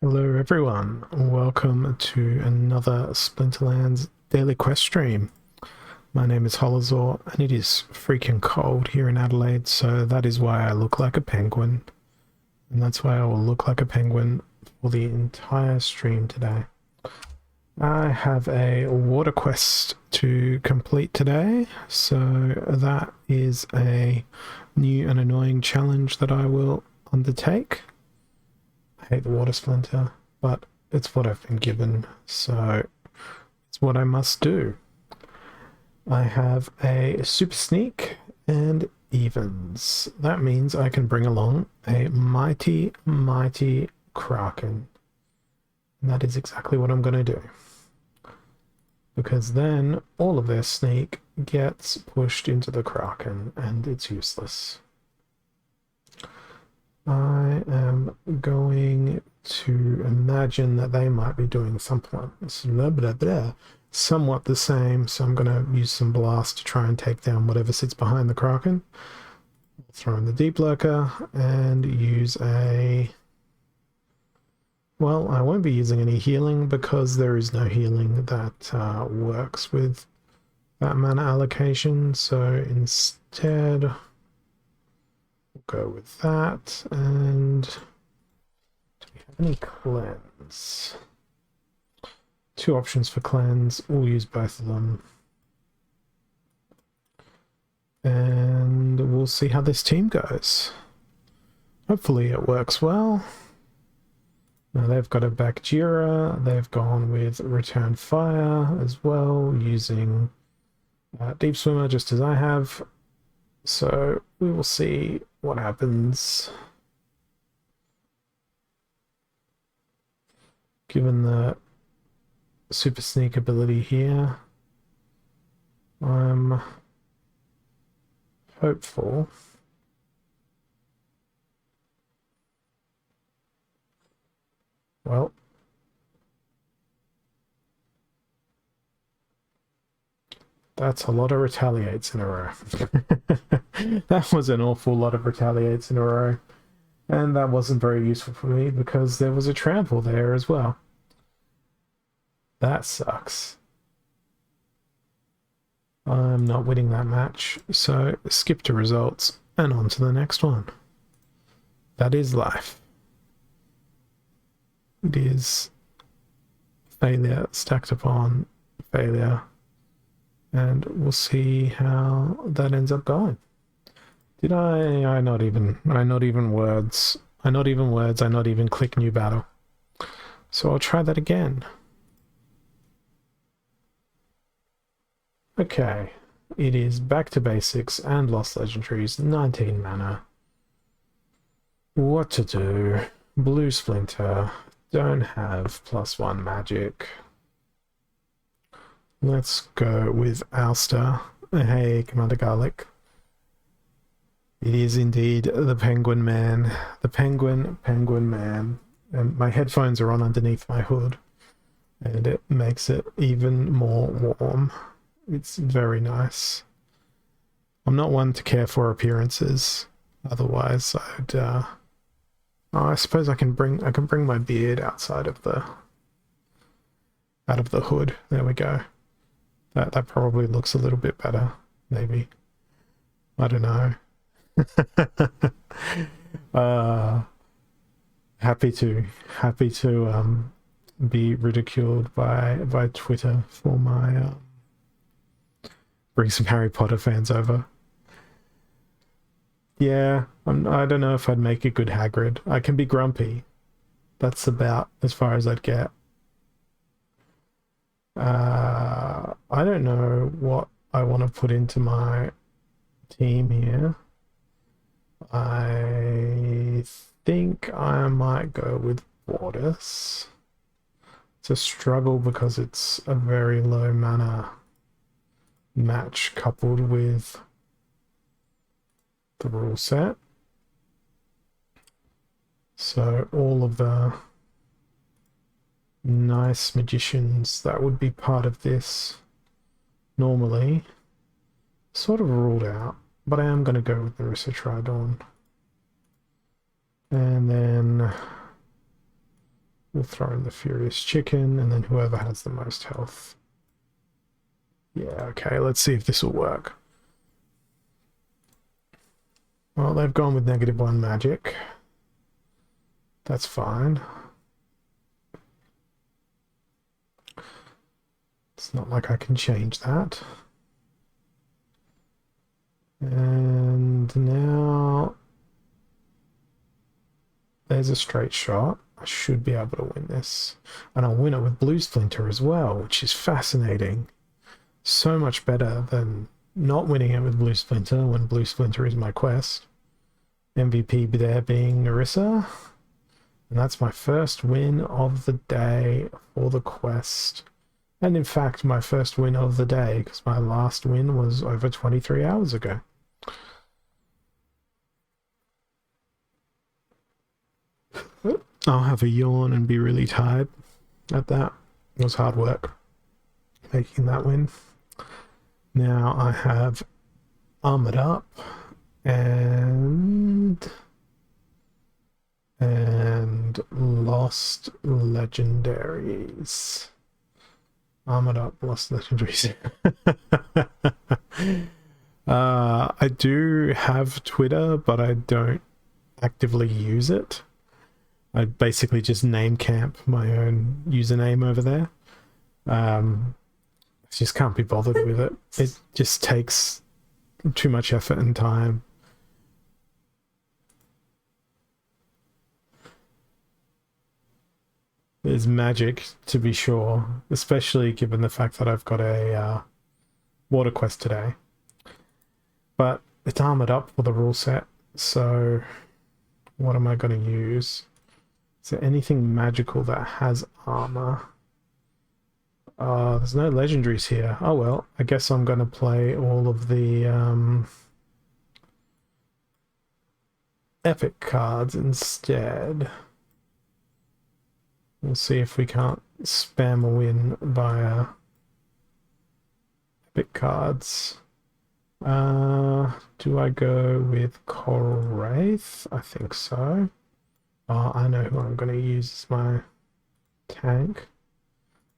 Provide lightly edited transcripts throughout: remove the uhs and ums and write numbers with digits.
Hello everyone, welcome to another Splinterlands daily quest stream. My name is Holazor and it is freaking cold here in Adelaide, so that is why I look like a penguin. And that's why I will look like a penguin for the entire stream today. I have a water quest to complete today, so that is a new and annoying challenge that I will undertake. I hate the water splinter, but it's what I've been given, so it's what I must do. I have a super sneak and evens. That means I can bring along a mighty, mighty kraken. And that is exactly what I'm going to do. Because then all of their sneak gets pushed into the kraken and it's useless. I am going to imagine that they might be doing somewhat the same, so I'm going to use some blast to try and take down whatever sits behind the kraken. Throw in the deep lurker and use a... Well, I won't be using any healing because there is no healing that works with that mana allocation, so instead we'll go with that. And do we have any cleanse? Two options for cleanse. We'll use both of them. And we'll see how this team goes. Hopefully it works well. Now they've got a Bakjira. They've gone with Return Fire as well, using Deep Swimmer just as I have. So we will see what happens. Given the super sneak ability here, I'm hopeful. Well, that's a lot of retaliates in a row. That was an awful lot of retaliates in a row. And that wasn't very useful for me because there was a trample there as well. That sucks. I'm not winning that match, so skip to results and on to the next one. That is life. It is failure stacked upon failure, and we'll see how that ends up going. Did I not even words. I not even click new battle. So I'll try that again. Okay, it is back to basics and lost legendaries, 19 mana. What to do? Blue Splinter, don't have +1 magic. Let's go with Alster. Hey, Commander Garlic. It is indeed the Penguin Man. The Penguin Man. And my headphones are on underneath my hood, and it makes it even more warm. It's very nice. I'm not one to care for appearances. Otherwise, I'd. Oh, I suppose I can bring my beard outside of the hood. There we go. That probably looks a little bit better. Maybe. I don't know. Happy to be ridiculed by Twitter for my bring some Harry Potter fans over. Yeah, I don't know if I'd make a good Hagrid. I can be grumpy. That's about as far as I'd get. I don't know what I want to put into my team here. I think I might go with Borders. It's a struggle because it's a very low mana match coupled with the rule set. So all of the nice magicians that would be part of this normally sort of ruled out, but I am going to go with Narissa Tridorn. And then We'll throw in the Furious Chicken, and then whoever has the most health. Yeah, okay, let's see if this will work. Well, they've gone with -1 magic. That's fine. It's not like I can change that. And now there's a straight shot. I should be able to win this. And I'll win it with Blue Splinter as well, which is fascinating. So much better than not winning it with Blue Splinter when Blue Splinter is my quest. MVP there being Narissa. And that's my first win of the day for the quest. And in fact, my first win of the day, because my last win was over 23 hours ago. I'll have a yawn and be really tired at that. It was hard work making that win. Now I have armored up and lost legendaries. Armored up, lost legendaries. I do have Twitter, but I don't actively use it. I basically just name camp my own username over there. I just can't be bothered with it. It just takes too much effort and time. There's magic, to be sure, especially given the fact that I've got a water quest today. But it's armored up for the rule set, so what am I going to use? Is there anything magical that has armor? There's no legendaries here. Oh well, I guess I'm going to play all of the epic cards instead. We'll see if we can't spam a win via epic cards. Do I go with Coral Wraith? I think so. Oh, I know who I'm going to use as my tank.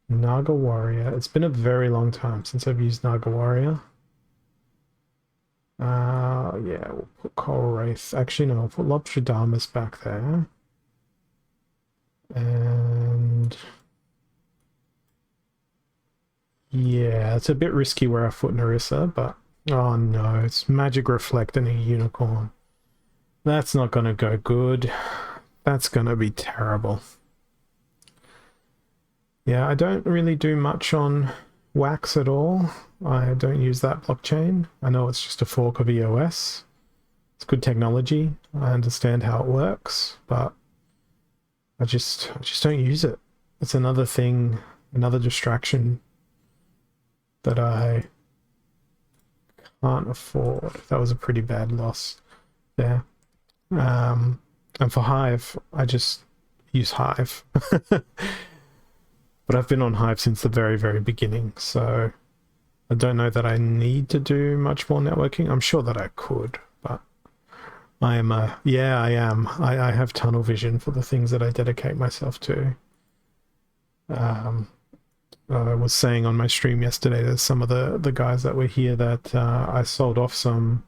Naga Warrior. It's been a very long time since I've used Naga Warrior. Yeah, we'll put Coral Wraith. Actually, no, I'll put Lobstradamus back there. And yeah, it's a bit risky where I put Narissa, but oh no, it's Magic Reflect and a Unicorn. That's not going to go good. That's going to be terrible. Yeah, I don't really do much on Wax at all. I don't use that blockchain. I know it's just a fork of EOS. It's good technology. I understand how it works, but I just don't use it. It's another thing, another distraction that I can't afford. That was a pretty bad loss there. And for Hive, I just use Hive. But I've been on Hive since the very, very beginning, so I don't know that I need to do much more networking. I'm sure that I could, but I am yeah, I am. I have tunnel vision for the things that I dedicate myself to. I was saying on my stream yesterday that some of the guys that were here that I sold off some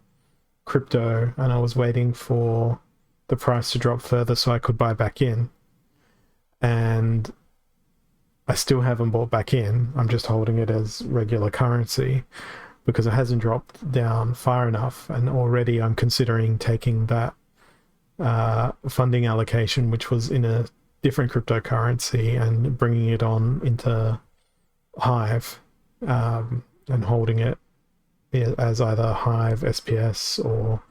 crypto and I was waiting for the price to drop further so I could buy back in. And I still haven't bought back in. I'm just holding it as regular currency because it hasn't dropped down far enough, and already I'm considering taking that funding allocation, which was in a different cryptocurrency, and bringing it on into Hive and holding it as either Hive, SPS, or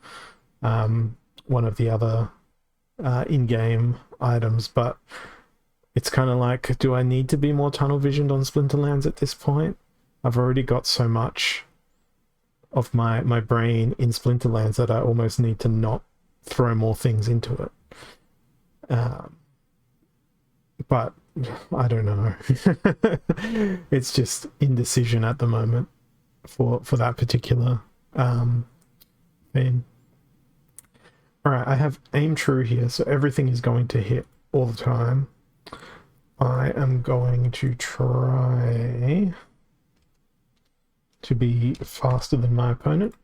one of the other in-game items. But it's kind of like, do I need to be more tunnel visioned on Splinterlands at this point? I've already got so much of my brain in Splinterlands that I almost need to not throw more things into it. But I don't know. It's just indecision at the moment for that particular thing. All right, I have aim true here, so everything is going to hit all the time. I am going to try to be faster than my opponent.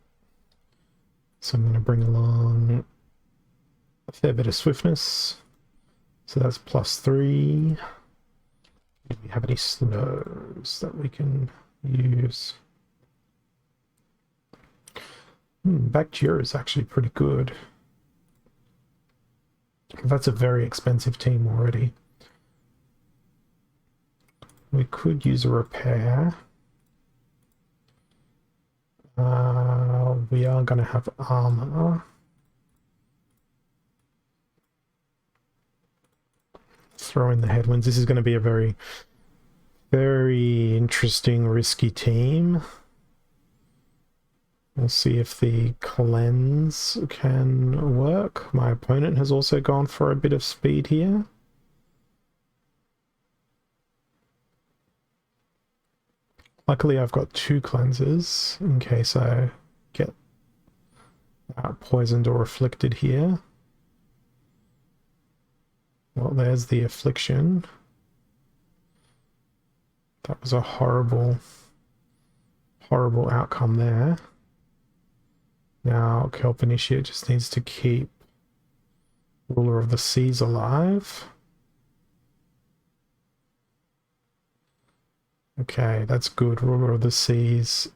So I'm going to bring along a fair bit of swiftness. So that's +3. Do we have any slows that we can use? Bacteria is actually pretty good. That's a very expensive team already. We could use a repair. We are going to have armor. Throw in the headwinds. This is going to be a very, very interesting, risky team. We'll see if the cleanse can work. My opponent has also gone for a bit of speed here. Luckily, I've got 2 cleanses in case I get poisoned or afflicted here. Well, there's the affliction. That was a horrible, horrible outcome there. Now, Kelp Initiate just needs to keep Ruler of the Seas alive. Okay, that's good. Ruler of the Seas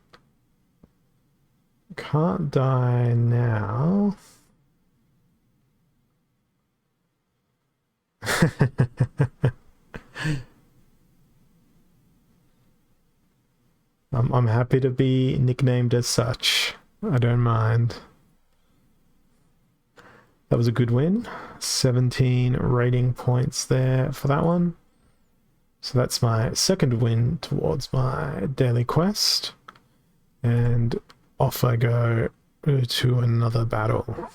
can't die now. I'm happy to be nicknamed as such. I don't mind. That was a good win. 17 rating points there for that one. So that's my second win towards my daily quest. And off I go to another battle.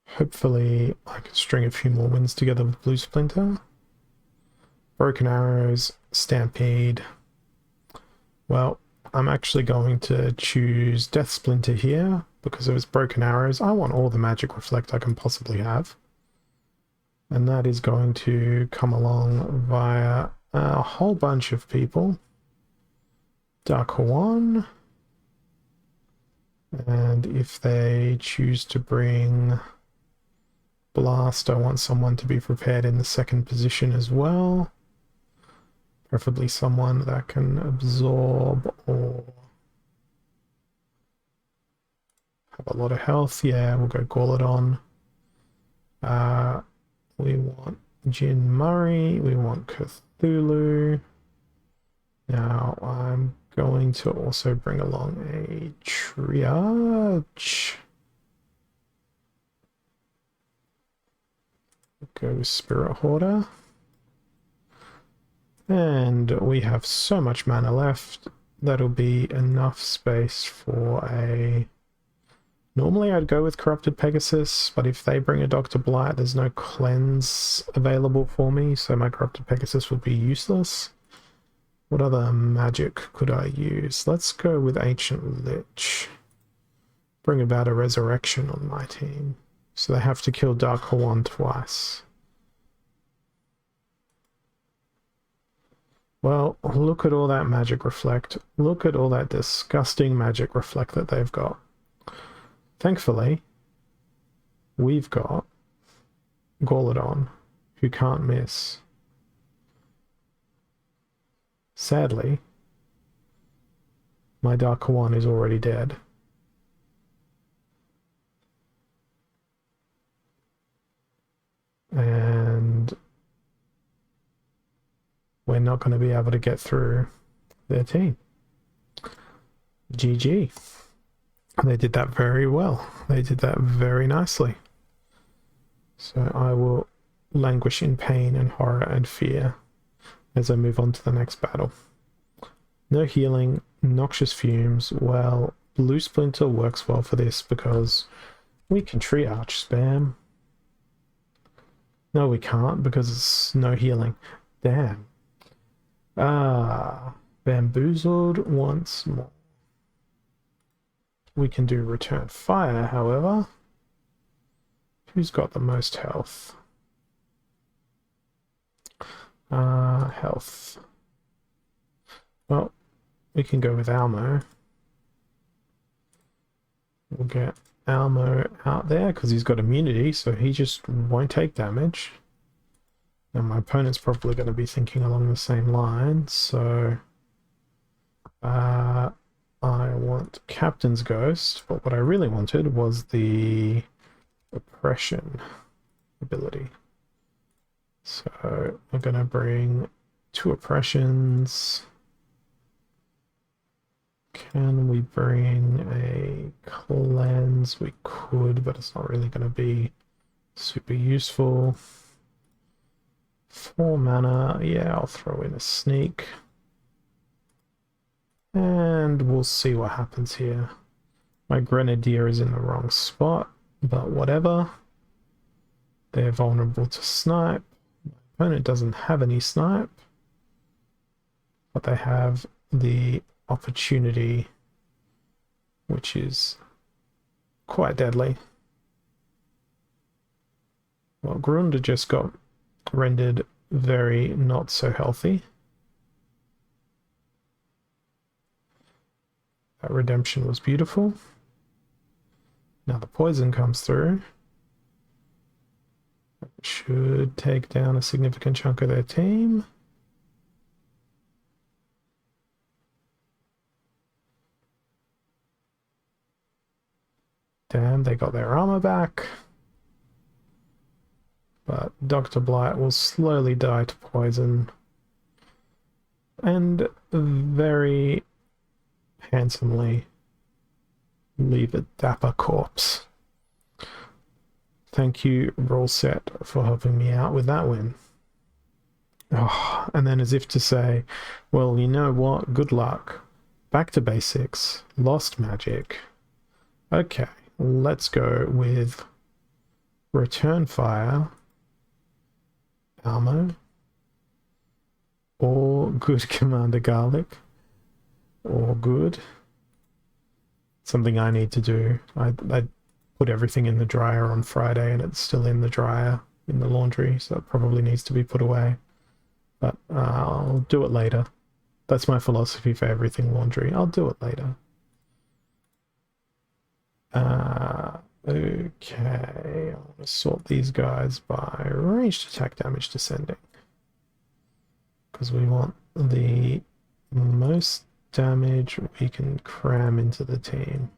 Hopefully I can string a few more wins together with Blue Splinter. Broken Arrows, Stampede. Well, I'm actually going to choose Death Splinter here because of its Broken Arrows. I want all the Magic Reflect I can possibly have. And that is going to come along via a whole bunch of people. Dark One. And if they choose to bring Blast, I want someone to be prepared in the second position as well. Preferably someone that can absorb or have a lot of health. Yeah, we'll go Gauledon. We want Jin Murray. We want Cthulhu. Now I'm going to also bring along a triage. Go with Spirit Hoarder. And we have so much mana left. That'll be enough space for a... Normally I'd go with Corrupted Pegasus, but if they bring a Dr. Blight, there's no cleanse available for me, so my Corrupted Pegasus would be useless. What other magic could I use? Let's go with Ancient Lich. Bring about a resurrection on my team. So they have to kill Dark Hawan twice. Well, look at all that Magic Reflect. Look at all that disgusting Magic Reflect that they've got. Thankfully, we've got Gauledon, who can't miss. Sadly, my Dark Hawan is already dead. And we're not going to be able to get through their team. GG. They did that very well. They did that very nicely. So I will languish in pain and horror and fear as I move on to the next battle. No healing, noxious fumes. Well, Blue Splinter works well for this because we can triage spam. No, we can't because it's no healing. Damn. Bamboozled once more. we can do return fire, however. Who's got the most health? Health. Well, we can go with Almo. We'll get Almo out there because he's got immunity, so he just won't take damage. And my opponent's probably going to be thinking along the same line, so I want Captain's Ghost, but what I really wanted was the Oppression ability. So we're going to bring 2 Oppressions. Can we bring a Cleanse? We could, but it's not really going to be super useful. 4 mana, yeah, I'll throw in a Sneak. And we'll see what happens here. My Grenadier is in the wrong spot, but whatever. They're vulnerable to snipe. My opponent doesn't have any snipe, but they have the opportunity, which is quite deadly. Well, Grunda just got rendered very not so healthy. That redemption was beautiful. Now the poison comes through. Should take down a significant chunk of their team. Damn, they got their armor back. But Dr. Blight will slowly die to poison. And very handsomely leave a dapper corpse. Thank you, Rule Set, for helping me out with that win. Oh, and then as if to say, well, you know what? Good luck. Back to basics. Lost magic. Okay, let's go with Return Fire, Almo, or good Commander Garlic, or good. Something I need to do. I put everything in the dryer on Friday and it's still in the dryer in the laundry, so it probably needs to be put away. But I'll do it later. That's my philosophy for everything laundry. I'll do it later. Okay, I want to sort these guys by ranged attack damage descending, because we want the most damage we can cram into the team.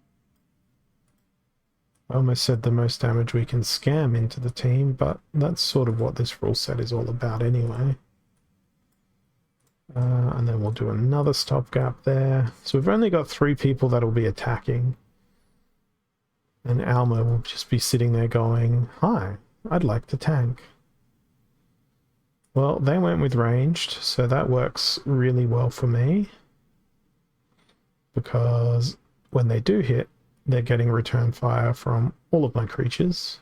I almost said the most damage we can scam into the team, but that's sort of what this rule set is all about anyway. And then we'll do another stopgap there. So we've only got 3 people that'll be attacking. And Alma will just be sitting there going, hi, I'd like to tank. Well, they went with ranged, so that works really well for me. Because when they do hit, they're getting return fire from all of my creatures.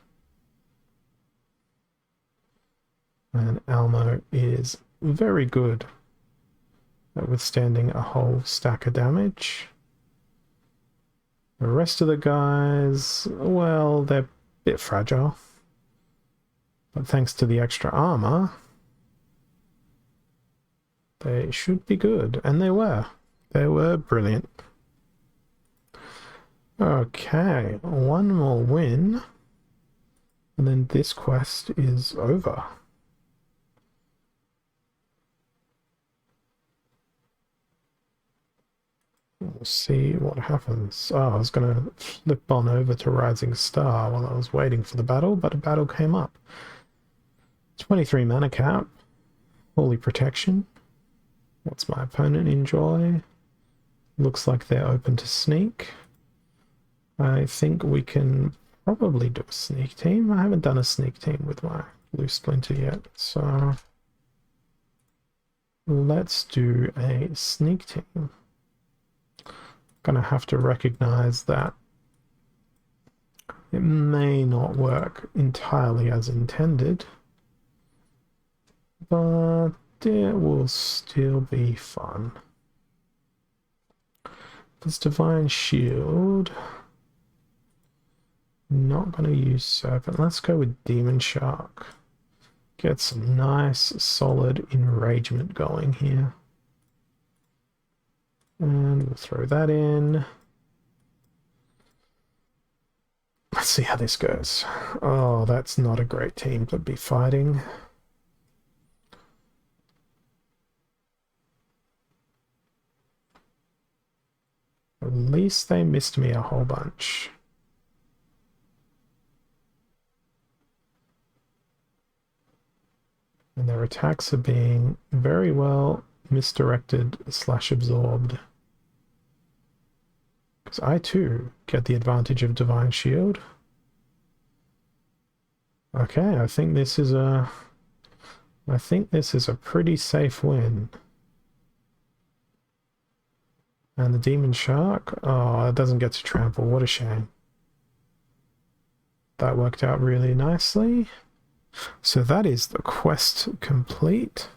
And Almo is very good at withstanding a whole stack of damage. The rest of the guys, well, they're a bit fragile. But thanks to the extra armor, they should be good. And they were. They were brilliant. Okay, one more win. And then this quest is over. We'll see what happens. Oh, I was going to flip on over to Rising Star while I was waiting for the battle, but a battle came up. 23 mana cap. Holy Protection. What's my opponent enjoy? Looks like they're open to sneak. I think we can probably do a sneak team. I haven't done a sneak team with my blue splinter yet, so let's do a sneak team. Gonna have to recognize that it may not work entirely as intended, but it will still be fun. This Divine Shield, Not going to use Serpent. Let's go with Demon Shark. Get some nice, solid enragement going here. And we'll throw that in. Let's see how this goes. Oh, that's not a great team to be fighting. At least they missed me a whole bunch. And their attacks are being very well misdirected / absorbed. Because I too get the advantage of Divine Shield. Okay, I think this is a pretty safe win. And the Demon Shark, oh, it doesn't get to trample, what a shame. That worked out really nicely. So that is the quest complete.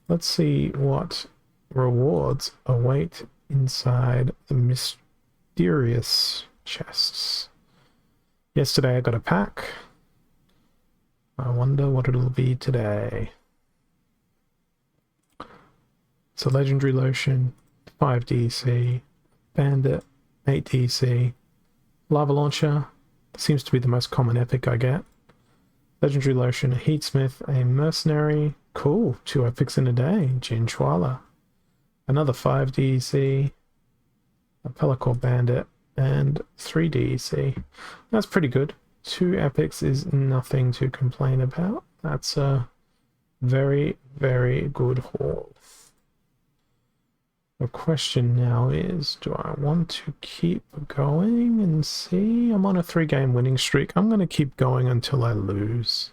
Let's see what rewards await inside the mysterious chests. Yesterday I got a pack. I wonder what it'll be today. It's a legendary lotion, 5 DC, bandit, 8 DC, lava launcher, seems to be the most common epic I get. Legendary lotion, a heatsmith, a mercenary, cool, 2 epics in a day, Jin Chwala. Another 5 DC, a Pelacor bandit, and 3 DC. That's pretty good. 2 epics is nothing to complain about. That's a very, very good haul. The question now is, do I want to keep going and see? I'm on a 3-game winning streak. I'm going to keep going until I lose.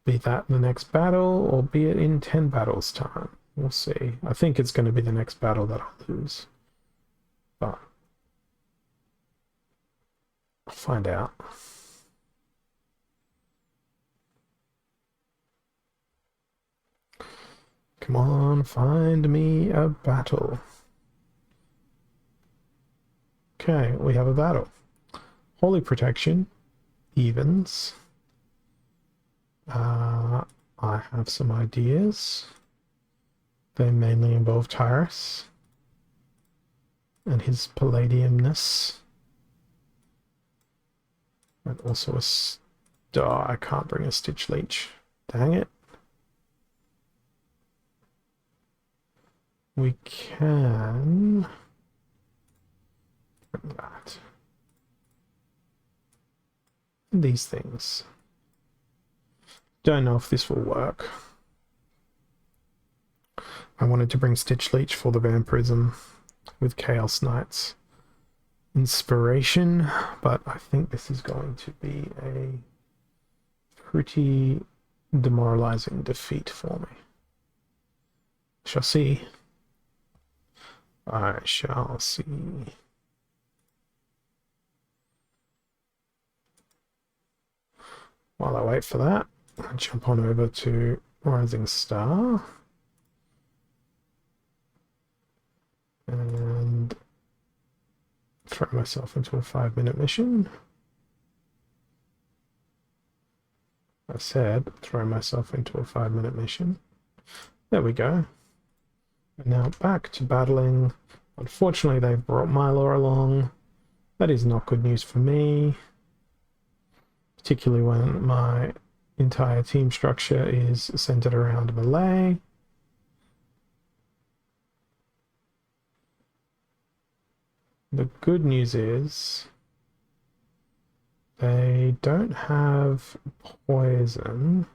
Be that the next battle, or be it in 10 battles time. We'll see. I think it's going to be the next battle that I'll lose. But I'll find out. Come on, find me a battle. Okay, we have a battle. Holy Protection, evens. I have some ideas. They mainly involve Tyrus and his palladiumness. And also a star. I can't bring a Stitch Leech. Dang it. We can bring that. These things. Don't know if this will work. I wanted to bring Stitch Leech for the Vampirism with Chaos Knights inspiration, but I think this is going to be a pretty demoralizing defeat for me. Shall see. I shall see. While I wait for that, I'll jump on over to Rising Star. And throw myself into a 5-minute mission. I said throw myself into a 5-minute mission. There we go. And now back to battling. Unfortunately, they've brought Mylor along. That is not good news for me. Particularly when my entire team structure is centered around melee. The good news is they don't have poison.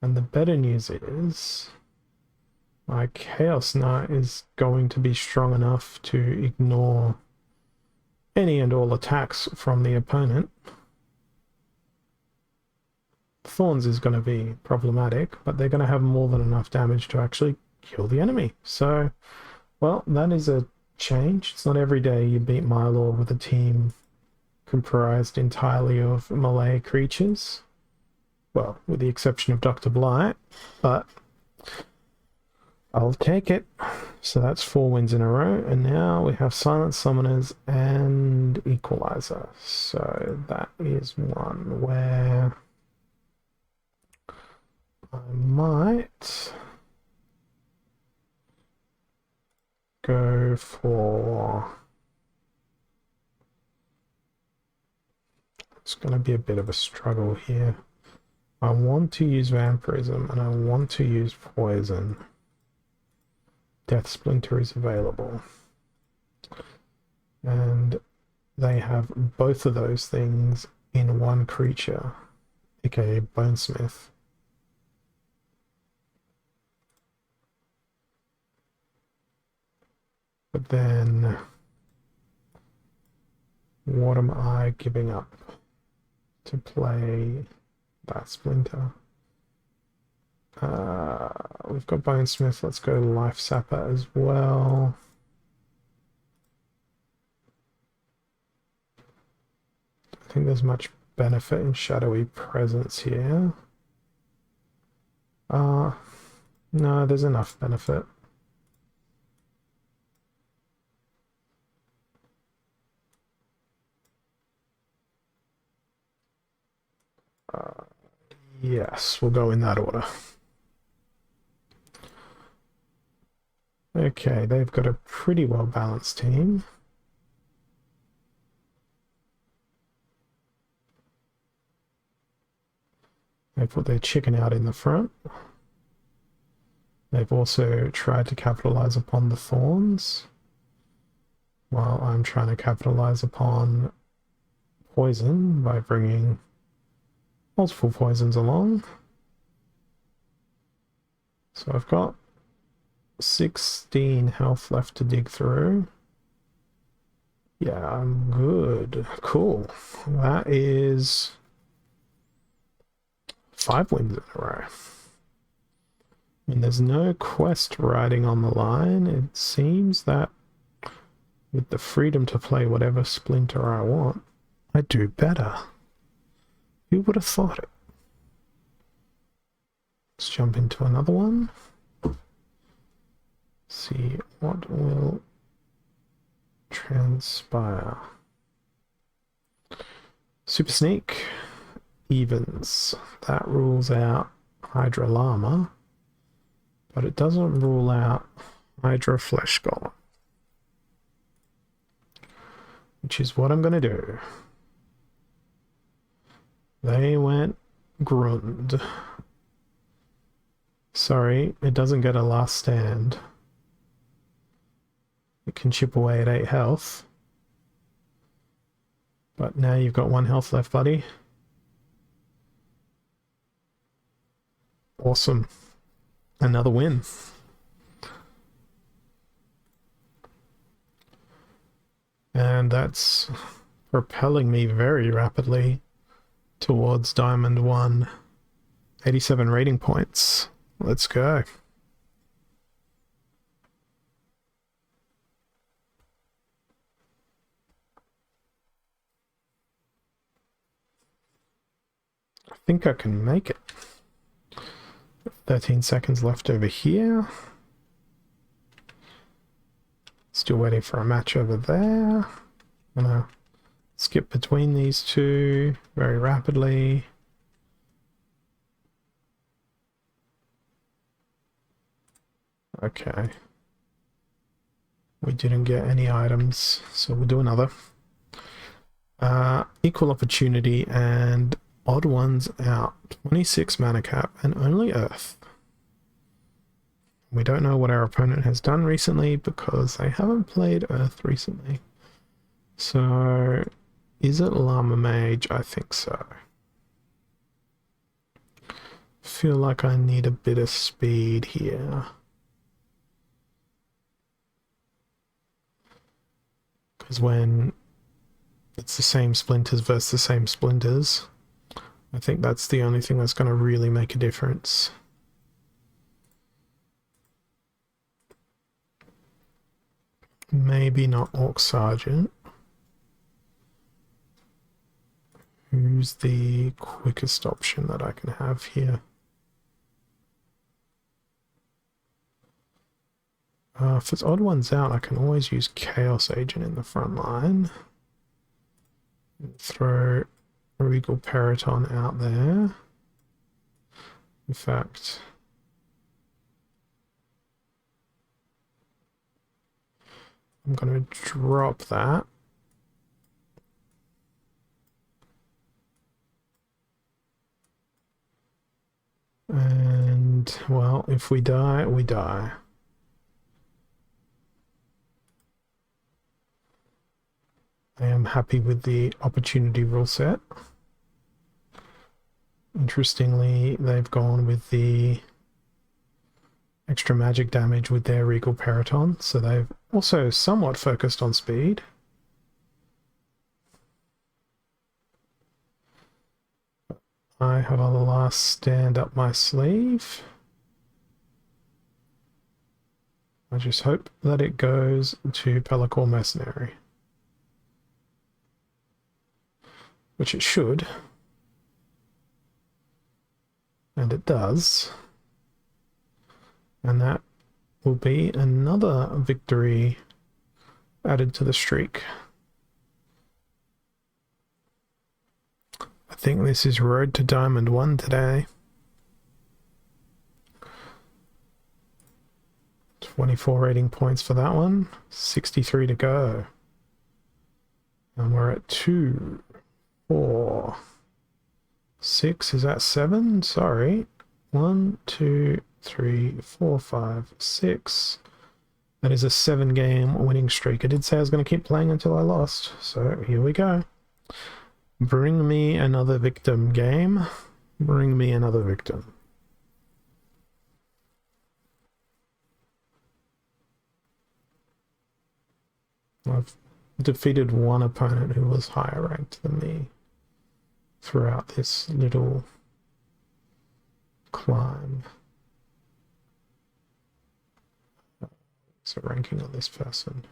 And the better news is my Chaos Knight is going to be strong enough to ignore any and all attacks from the opponent. Thorns is going to be problematic, but they're going to have more than enough damage to actually kill the enemy. So, well, that is a change. It's not every day you beat Mylor with a team comprised entirely of melee creatures. Well, with the exception of Dr. Blight, but I'll take it. So that's 4 wins in a row, and now we have Silent Summoners and Equalizer. So that is one where I might go for... It's going to be a bit of a struggle here. I want to use Vampirism and I want to use Poison. Death Splinter is available. And they have both of those things in one creature, aka Bonesmith. But then, what am I giving up to play that Splinter? We've got Bonesmith, let's go Life Sapper as well. I think there's much benefit in Shadowy Presence here. No, there's enough benefit. Yes, we'll go in that order. Okay, they've got a pretty well balanced team. They put their chicken out in the front. They've also tried to capitalize upon the thorns, while I'm trying to capitalize upon poison by bringing multiple poisons along. So I've got 16 health left to dig through. Yeah, I'm good. Cool. That is 5 wins in a row. And there's no quest riding on the line. It seems that with the freedom to play whatever Splinter I want, I do better. Who would have thought it? Let's jump into another one. See what will transpire. Super Sneak evens. That rules out Hydra Llama, but it doesn't rule out Hydra Flesh Golem, which is what I'm going to do. They went Grund. Sorry, it doesn't get a last stand. It can chip away at 8 health. But now you've got 1 health left, buddy. Awesome. Another win. And that's propelling me very rapidly towards Diamond 1. 87 rating points. Let's go. I think I can make it. 13 seconds left over here. Still waiting for a match over there. I'm gonna skip between these two very rapidly. Okay. We didn't get any items, so we'll do another. Equal opportunity and odd ones out. 26 mana cap and only Earth. We don't know what our opponent has done recently because they haven't played Earth recently. So, is it Llama Mage? I think so. Feel like I need a bit of speed here. Because when it's the same splinters versus the same splinters, I think that's the only thing that's going to really make a difference. Maybe not Orc Sergeant. Who's the quickest option that I can have here? If it's odd ones out, I can always use Chaos Agent in the front line. Throw Regal Periton out there. In fact, I'm going to drop that. And, well, if we die, we die. I am happy with the opportunity rule set. Interestingly, they've gone with the extra magic damage with their Regal Periton, so they've also somewhat focused on speed. I have a last stand up my sleeve. I just hope that it goes to Pelacor Mercenary. Which it should. And it does. And that will be another victory added to the streak. I think this is Road to Diamond 1 today. 24 rating points for that one. 63 to go. And we're at 2, 4, 6. Is that 7? Sorry. 1, 2, 3, 4, 5, 6. That is a 7-game winning streak. I did say I was going to keep playing until I lost. So here we go. Bring me another victim, game. Bring me another victim. I've defeated one opponent who was higher ranked than me throughout this little climb. So ranking on this person.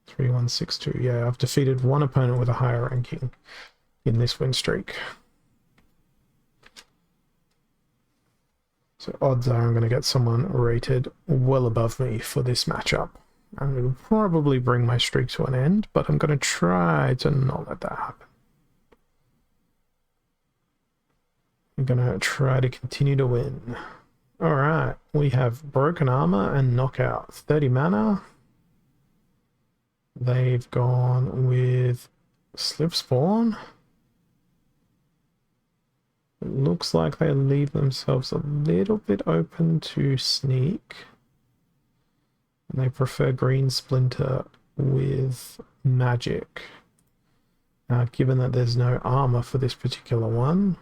3162. Yeah, I've defeated one opponent with a higher ranking in this win streak. So odds are I'm going to get someone rated well above me for this matchup. And it'll probably bring my streak to an end, but I'm going to try to not let that happen. I'm going to try to continue to win. Alright, we have Broken Armor and Knockout. 30 mana. They've gone with Slip Spawn. It looks like they leave themselves a little bit open to Sneak. And they prefer Green Splinter with Magic. Now, given that there's no armor for this particular one,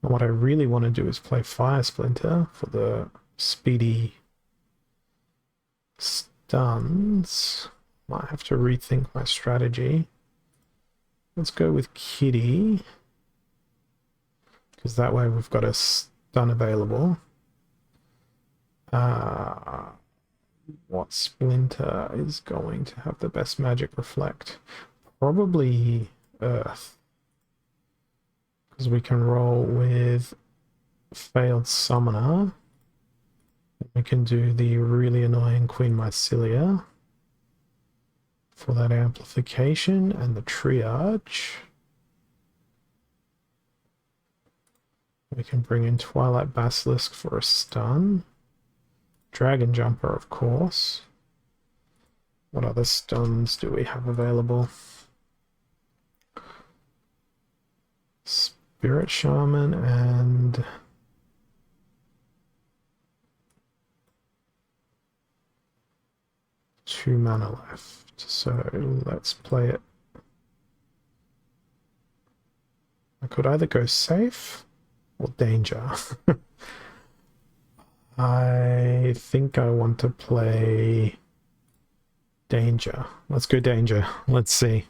what I really want to do is play Fire Splinter for the speedy stuns. Might have to rethink my strategy. Let's go with Kitty, because that way we've got a stun available. What Splinter is going to have the best magic reflect? Probably Earth, because we can roll with Failed Summoner. We can do the really annoying Queen Mycelia for that amplification and the triage. We can bring in Twilight Basilisk for a stun. Dragon Jumper, of course. What other stuns do we have available? Spirit Shaman and two mana left. So let's play it. I could either go safe or danger. I think I want to play danger. Let's go danger. Let's see.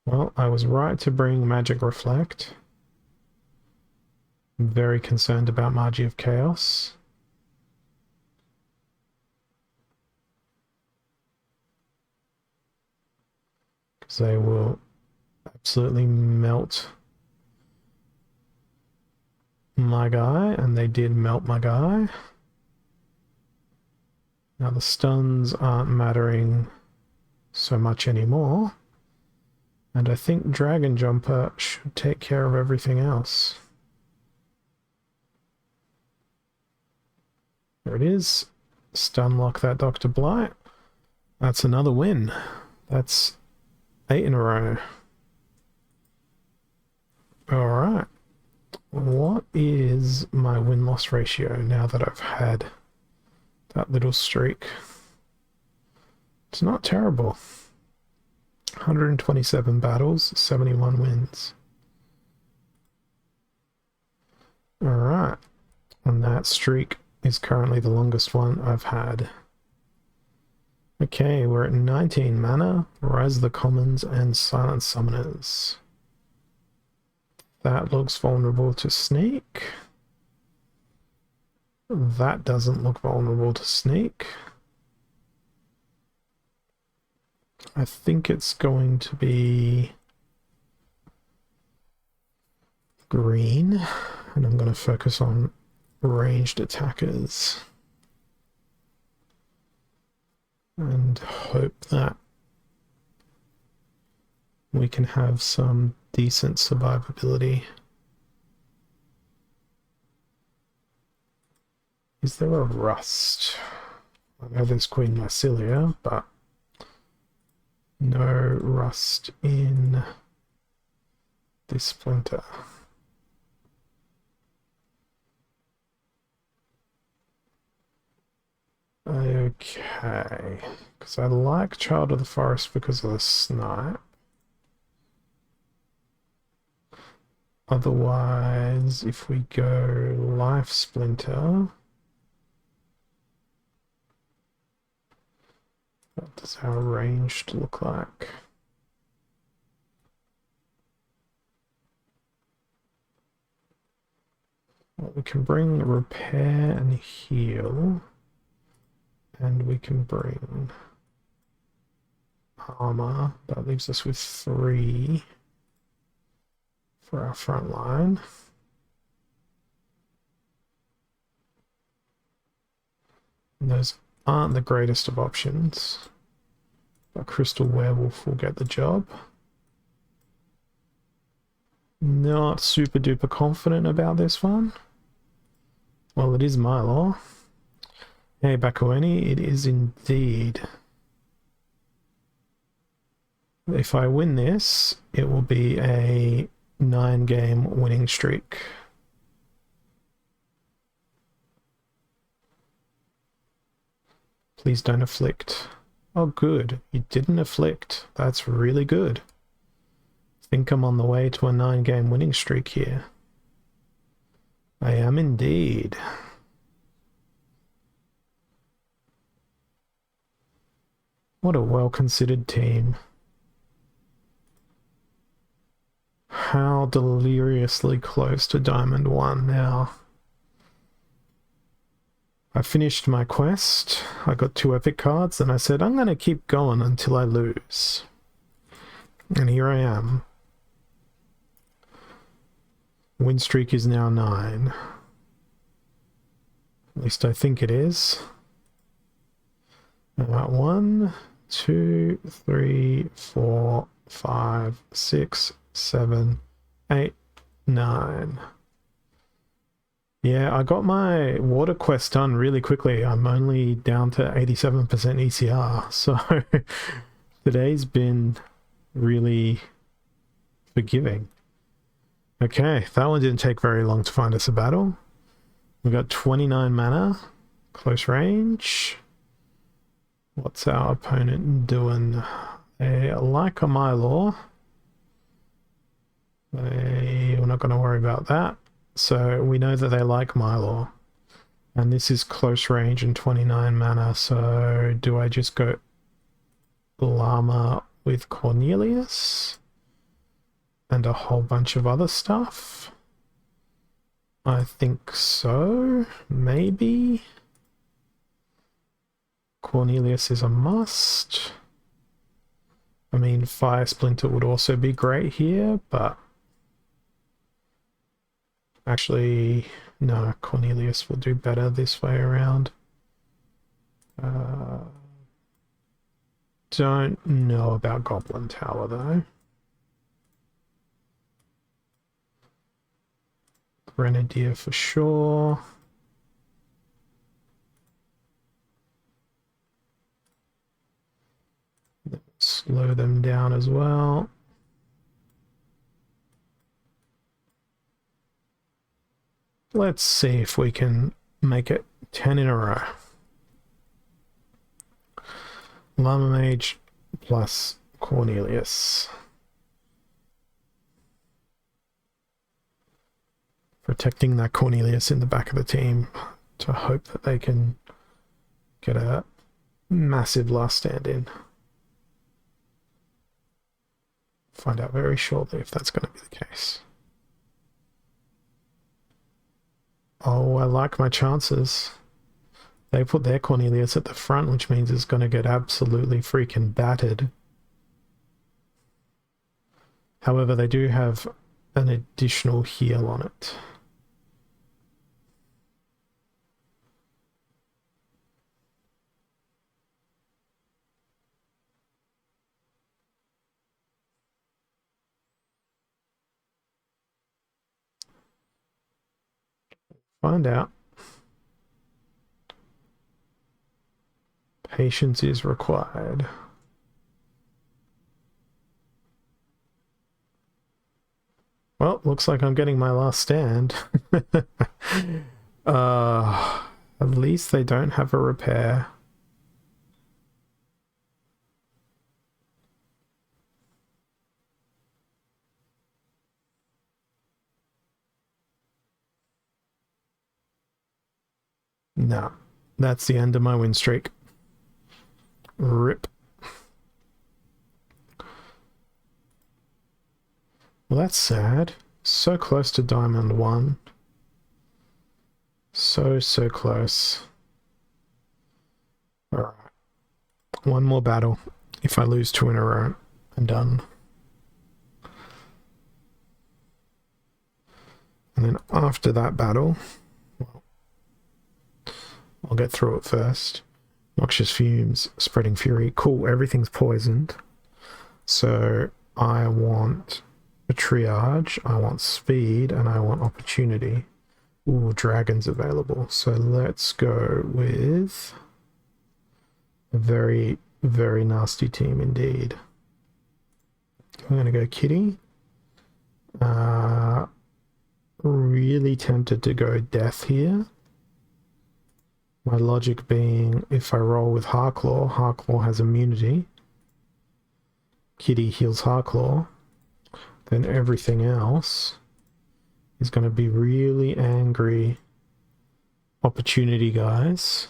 Well, I was right to bring Magic Reflect. I'm very concerned about Magi of Chaos. They will absolutely melt my guy, and they did melt my guy. Now the stuns aren't mattering so much anymore, and I think Dragon Jumper should take care of everything else. There it is. Stun lock that Dr. Blight. That's another win. That's 8 in a row. Alright. What is my win-loss ratio now that I've had that little streak? It's not terrible. 127 battles, 71 wins. Alright. And that streak is currently the longest one I've had. Okay, we're at 19 mana, Rise of the Commons and Silent Summoners. That looks vulnerable to Sneak. That doesn't look vulnerable to Sneak. I think it's going to be green, and I'm going to focus on ranged attackers and hope that we can have some decent survivability. Is there a rust? I know there's Queen Mycelia, but no rust in this splinter. Okay, because I like Child of the Forest because of the snipe. Otherwise, if we go Life Splinter, what does our ranged look like? Well, we can bring Repair and Heal. And we can bring Armor. That leaves us with 3 for our front line. And those aren't the greatest of options, but Crystal Werewolf will get the job. Not super duper confident about this one. Well, it is Mylor. Hey Bakueni, it is indeed. If I win this, it will be a 9-game winning streak. Please don't afflict. Oh good, you didn't afflict. That's really good. I think I'm on the way to a 9-game winning streak here. I am indeed. What a well-considered team. How deliriously close to Diamond 1 now. I finished my quest, I got 2 epic cards, and I said I'm going to keep going until I lose. And here I am. Win streak is now 9. At least I think it is. About 1, 2, 3, 4, 5, 6, 7, 8, 9. Yeah, I got my water quest done really quickly. I'm only down to 87% ECR, so today's been really forgiving. Okay, that one didn't take very long to find us a battle. We got 29 mana, close range. What's our opponent doing? They like a Mylor. We're not going to worry about that. So we know that they like Mylor. And this is close range and 29 mana. So do I just go Llama with Cornelius? And a whole bunch of other stuff? I think so. Maybe. Cornelius is a must. I mean, Fire Splinter would also be great here, but actually, no, Cornelius will do better this way around. Don't know about Goblin Tower, though. Grenadier for sure. Slow them down as well. Let's see if we can make it 10 in a row. Llama Mage plus Cornelius. Protecting that Cornelius in the back of the team to hope that they can get a massive last stand in. Find out very shortly if that's going to be the case. Oh, I like my chances. They put their Cornelius at the front, which means it's going to get absolutely freaking battered. However, they do have an additional heal on it. Find out. Patience is required. Well, looks like I'm getting my last stand. At least they don't have a repair. No, that's the end of my win streak. Rip. Well, that's sad. So close to Diamond 1. So close. Alright. One more battle. If I lose 2 in a row, I'm done. And then after that battle, well, I'll get through it first. Noxious Fumes, Spreading Fury. Cool, everything's poisoned. So I want a triage, I want speed, and I want opportunity. Ooh, dragons available. So let's go with a very, very nasty team indeed. I'm going to go Kitty. Really tempted to go Death here. My logic being, if I roll with Harclaw, Harclaw has immunity. Kitty heals Harclaw. Then everything else is going to be really angry opportunity guys.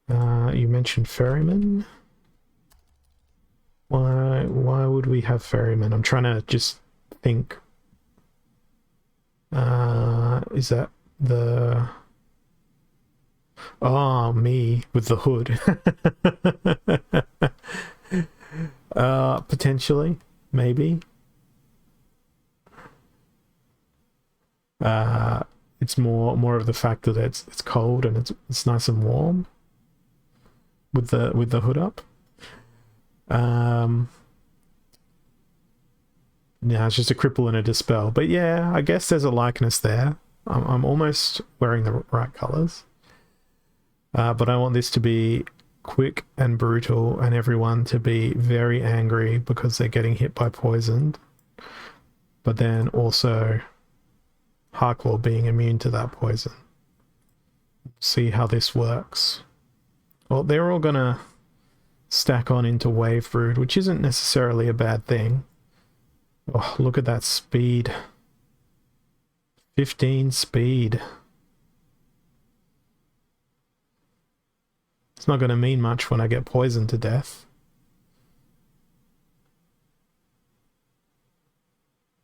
You mentioned Ferryman. Why would we have Ferryman? I'm trying to just think. Is that the... Oh, me with the hood. Potentially, maybe. It's more of the fact that it's cold and it's nice and warm with the hood up. Yeah, it's just a cripple and a dispel. But yeah, I guess there's a likeness there. I'm almost wearing the right colors. But I want this to be quick and brutal and everyone to be very angry because they're getting hit by poison. But then also Harclaw being immune to that poison. See how this works. Well, they're all gonna stack on into Wave Brood, which isn't necessarily a bad thing. Oh, look at that speed. 15 speed. It's not going to mean much when I get poisoned to death.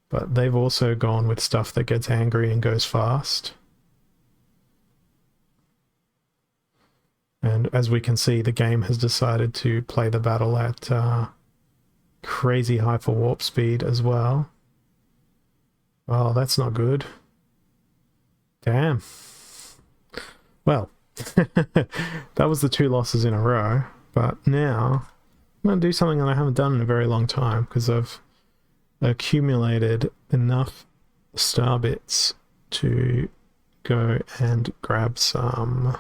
But they've also gone with stuff that gets angry and goes fast. And And as we can see, the game has decided to play the battle at crazy hyper warp speed as well. Oh, that's not good. Damn. Well, that was the 2 losses in a row, but now I'm going to do something that I haven't done in a very long time because I've accumulated enough star bits to go and grab some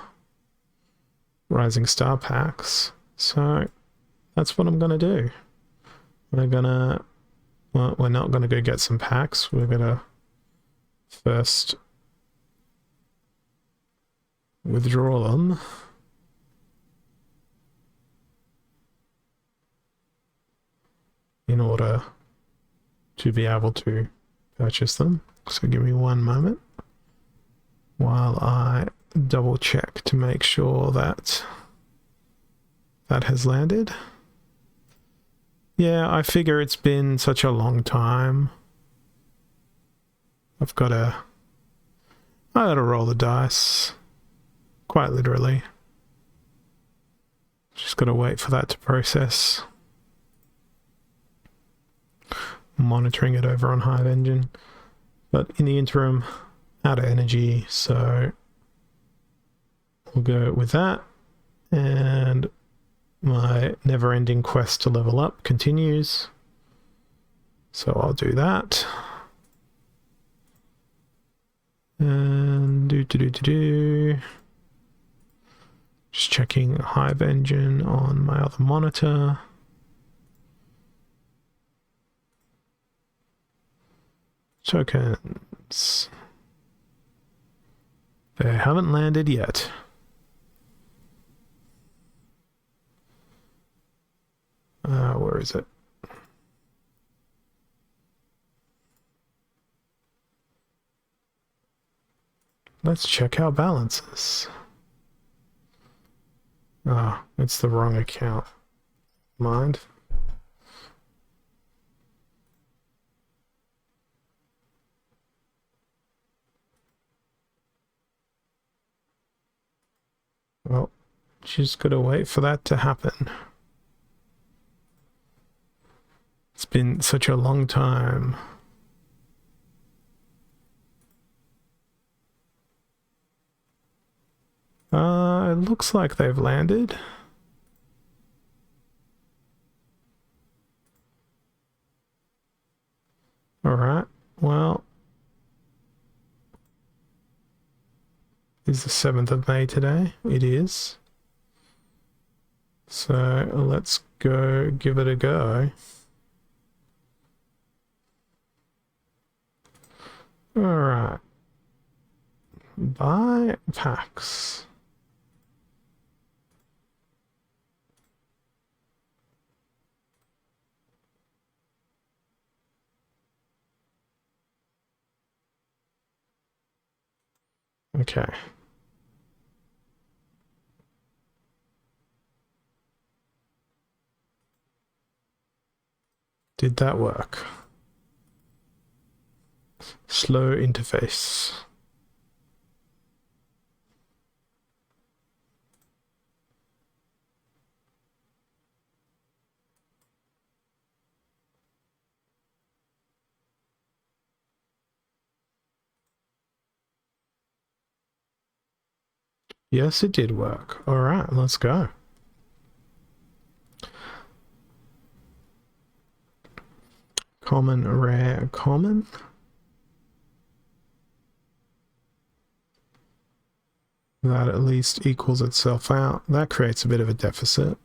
rising star packs. So that's what I'm going to do. We're gonna, well, we're not going to go get some packs. We're going to first withdraw them. In order to be able to purchase them. So give me one moment while I double check to make sure that that has landed. Yeah, I figure it's been such a long time. I gotta roll the dice. Quite literally. Just gotta wait for that to process. Monitoring it over on Hive Engine. But in the interim, out of energy, so we'll go with that. And my never-ending quest to level up continues. So I'll do that. And just checking Hive Engine on my other monitor. Tokens. They haven't landed yet. Where is it? Let's check our balances. Ah, it's the wrong account. Mind. Well, just gotta wait for that to happen. It's been such a long time. It looks like they've landed. Alright, well, is the 7th of May today? It is. So let's go give it a go. Alright. Buy packs. Okay. Did that work? Slow interface. Yes, it did work. All right, let's go. Common, rare, common. That at least equals itself out. That creates a bit of a deficit.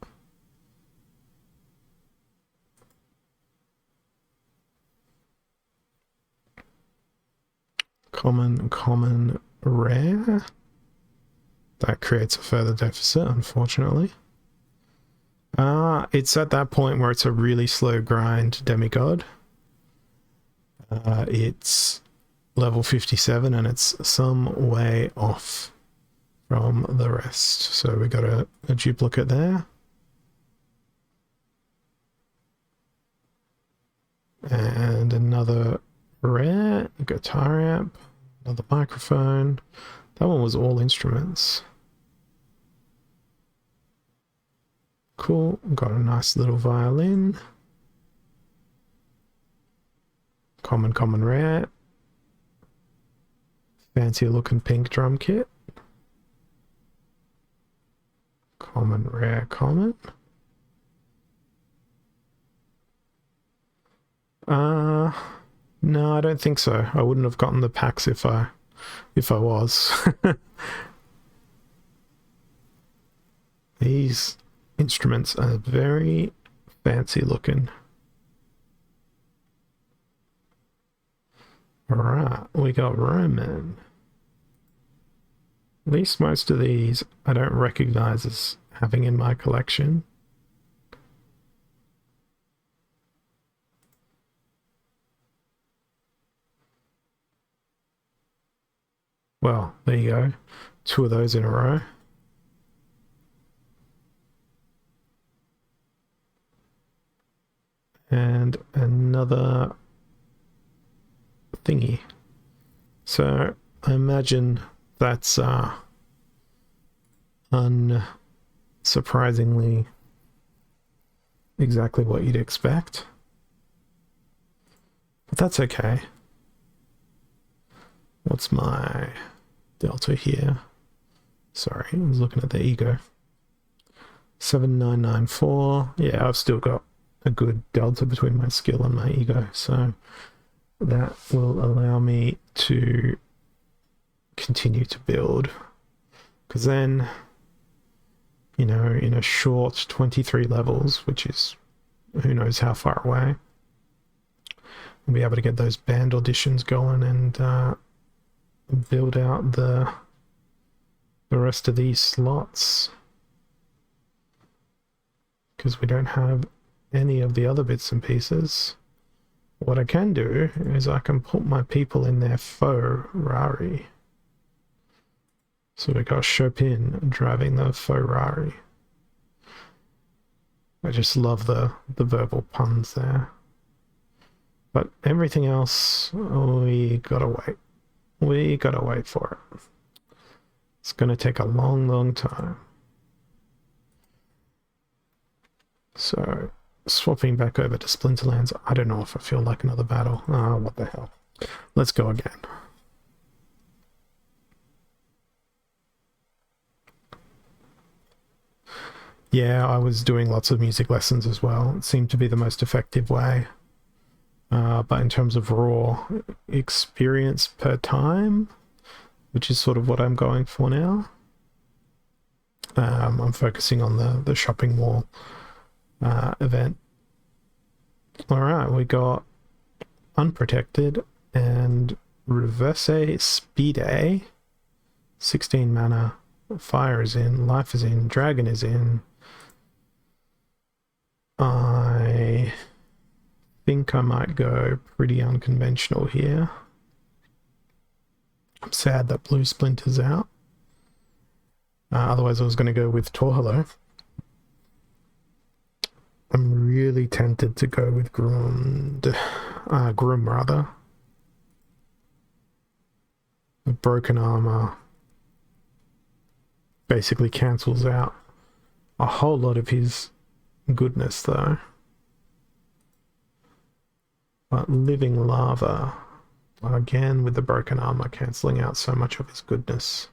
Common, common, rare. That creates a further deficit, unfortunately. It's at that point where it's a really slow grind demigod. It's level 57 and it's some way off from the rest. So we got a duplicate there. And another rare guitar amp, another microphone. That one was all instruments. Cool. Got a nice little violin. Common, common, rare. Fancy looking pink drum kit. Common, rare, common. No, I don't think so. I wouldn't have gotten the packs if I was. These instruments are very fancy looking. Alright, we got Roman. At least most of these I don't recognize as having in my collection. Well, there you go. 2 of those in a row. And another thingy. So I imagine that's unsurprisingly exactly what you'd expect. But that's okay. What's my delta here? Sorry, I was looking at the ego. 7994. Yeah, I've still got a good delta between my skill and my ego, so that will allow me to continue to build. Because then, you know, in a short 23 levels, which is who knows how far away, we'll be able to get those band auditions going and build out the rest of these slots. Because we don't have any of the other bits and pieces. What I can do is I can put my people in their faux Rari. So we got Chopin driving the faux Rari. I just love the verbal puns there. But everything else, we gotta wait. We gotta wait for it. It's gonna take a long, long time. So, swapping back over to Splinterlands, I don't know if I feel like another battle. Ah, what the hell. Let's go again. Yeah, I was doing lots of music lessons as well. It seemed to be the most effective way. But in terms of raw experience per time, which is sort of what I'm going for now, I'm focusing on the shopping mall event. Alright, we got Unprotected and Reverse Speed 16 mana. Fire is in, Life is in, Dragon is in. I think I might go pretty unconventional here. I'm sad that Blue Splinter's out. Otherwise I was going to go with Torhalo. I'm really tempted to go with Groom rather. The broken armor basically cancels out a whole lot of his goodness though. But Living Lava, again with the broken armor cancelling out so much of his goodness.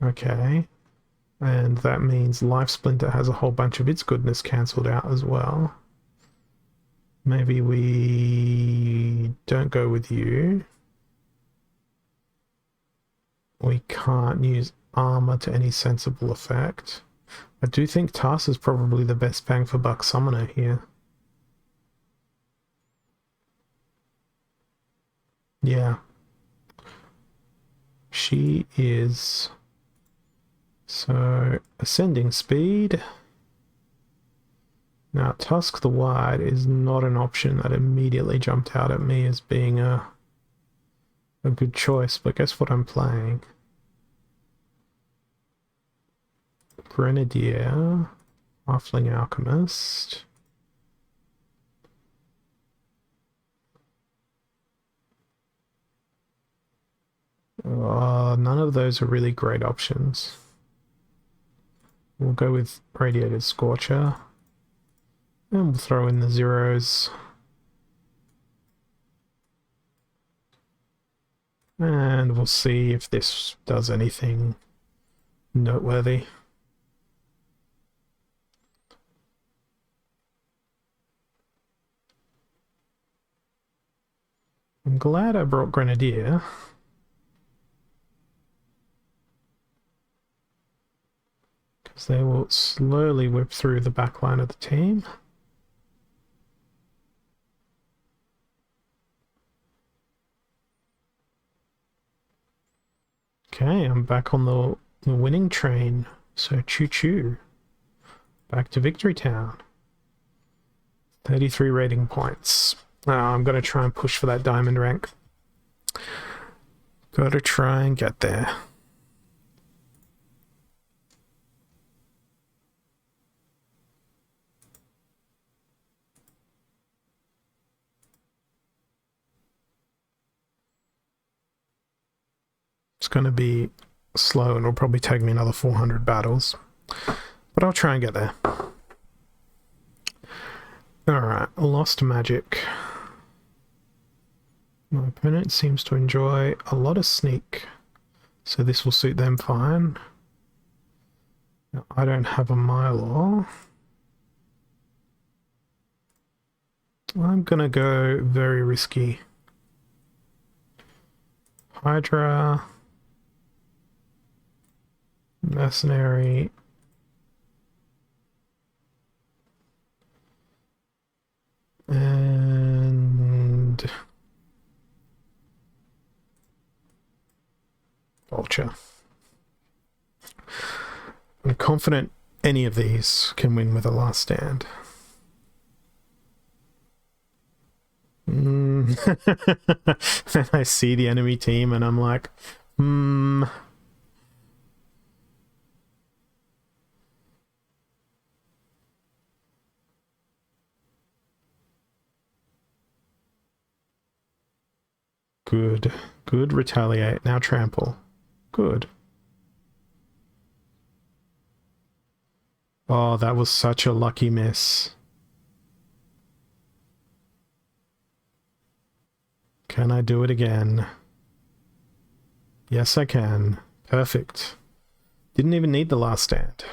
Okay. And that means Life Splinter has a whole bunch of its goodness cancelled out as well. Maybe we don't go with you. We can't use armor to any sensible effect. I do think Tars is probably the best bang for buck summoner here. Yeah. She is. So, Ascending Speed. Now, Tusk the Wide is not an option that immediately jumped out at me as being a good choice, but guess what I'm playing? Grenadier, Halfling Alchemist. None of those are really great options. We'll go with Radiated Scorcher. And we'll throw in the zeros. And we'll see if this does anything noteworthy. I'm glad I brought Grenadier. Because they will slowly whip through the back line of the team. Okay, I'm back on the winning train. So choo-choo. Back to Victory Town. 33 rating points. I'm going to try and push for that diamond rank. Got to try and get there. It's going to be slow and it'll probably take me another 400 battles. But I'll try and get there. Alright, Lost Magic. My opponent seems to enjoy a lot of sneak, so this will suit them fine. Now, I don't have a Mylor. I'm gonna go very risky. Hydra. Mercenary. And Vulture. I'm confident any of these can win with a last stand. Then I see the enemy team and I'm like, Good. Good. Retaliate. Now trample. Good. Oh, that was such a lucky miss. Can I do it again? Yes, I can. Perfect. Didn't even need the last stand.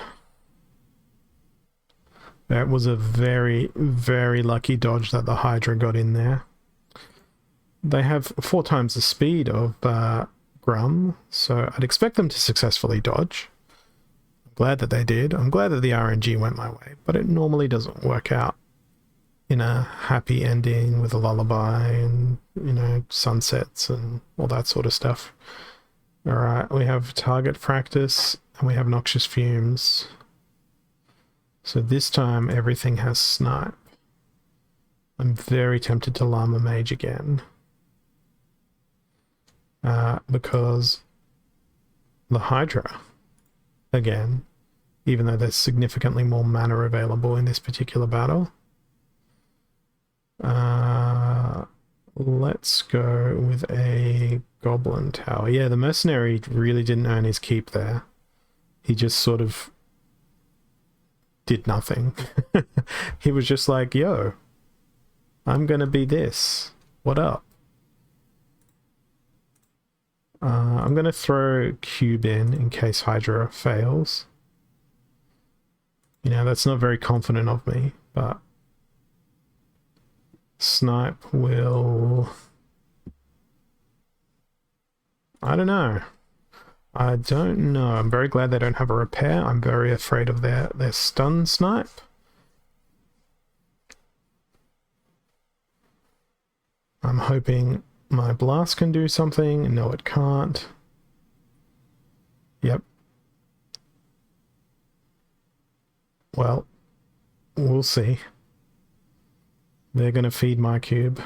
That was a very, very lucky dodge that the Hydra got in there. They have 4 times the speed of Grum, so I'd expect them to successfully dodge. I'm glad that they did. I'm glad that the RNG went my way, but it normally doesn't work out in a happy ending with a lullaby and, you know, sunsets and all that sort of stuff. Alright, we have Target Practice and we have Noxious Fumes. So this time everything has Snipe. I'm very tempted to Llama Mage again. Because the Hydra, again, even though there's significantly more mana available in this particular battle. Let's go with a Goblin Tower. Yeah, the Mercenary really didn't earn his keep there. He just sort of did nothing. He was just like, yo, I'm gonna be this. What up? I'm going to throw Cube in case Hydra fails. You know, that's not very confident of me, but Snipe will... I don't know. I don't know. I'm very glad they don't have a repair. I'm very afraid of their stun Snipe. I'm hoping my blast can do something. No, it can't. Yep. Well, we'll see. They're going to feed my cube.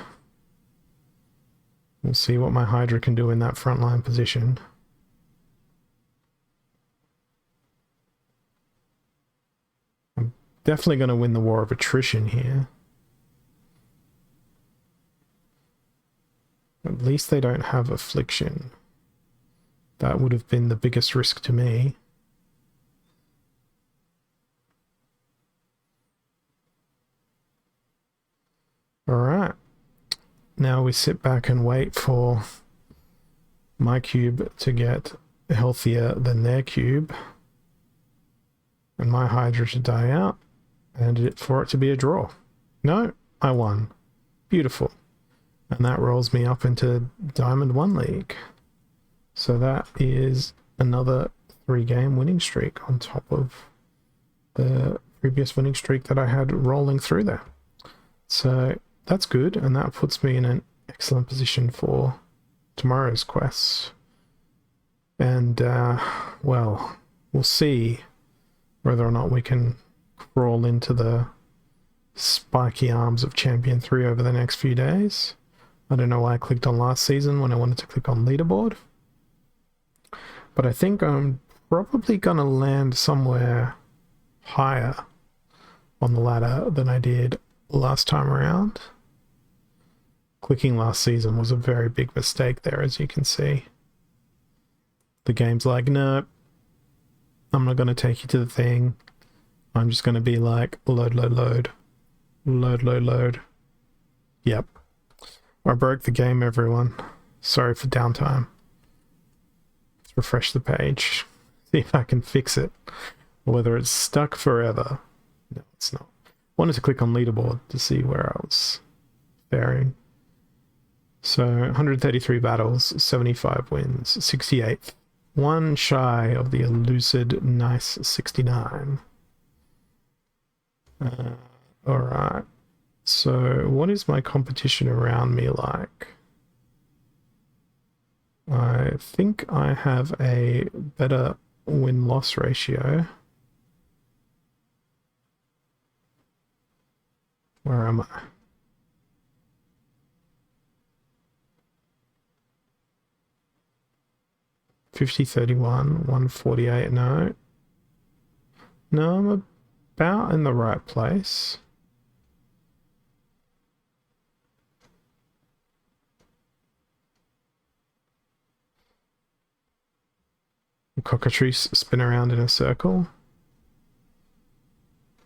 We'll see what my Hydra can do in that frontline position. I'm definitely going to win the war of attrition here. At least they don't have Affliction. That would have been the biggest risk to me. now we sit back and wait for my cube to get healthier than their cube and my Hydra to die out and for it to be a draw. No, I won. Beautiful. And that rolls me up into Diamond 1 League. So that is another 3-game winning streak on top of the previous winning streak that I had rolling through there. So that's good, and that puts me in an excellent position for tomorrow's quest. And, well, we'll see whether or not we can crawl into the spiky arms of Champion 3 over the next few days. I don't know why I clicked on last season when I wanted to click on leaderboard. But I think I'm probably going to land somewhere higher on the ladder than I did last time around. Clicking last season was a very big mistake there, as you can see. The game's like, no, I'm not going to take you to the thing. I'm just going to be like, load, load, load. Load, load, load. Yep. I broke the game, everyone. Sorry for downtime. Let's refresh the page. See if I can fix it. Or whether it's stuck forever. No, it's not. Wanted to click on leaderboard to see where I was faring. So 133 battles, 75 wins, 68th. One shy of the elusive nice 69. Alright. So what is my competition around me like? I think I have a better win-loss ratio. Where am I? $50.31, 148. No, I'm about in the right place. Cockatrice spin around in a circle.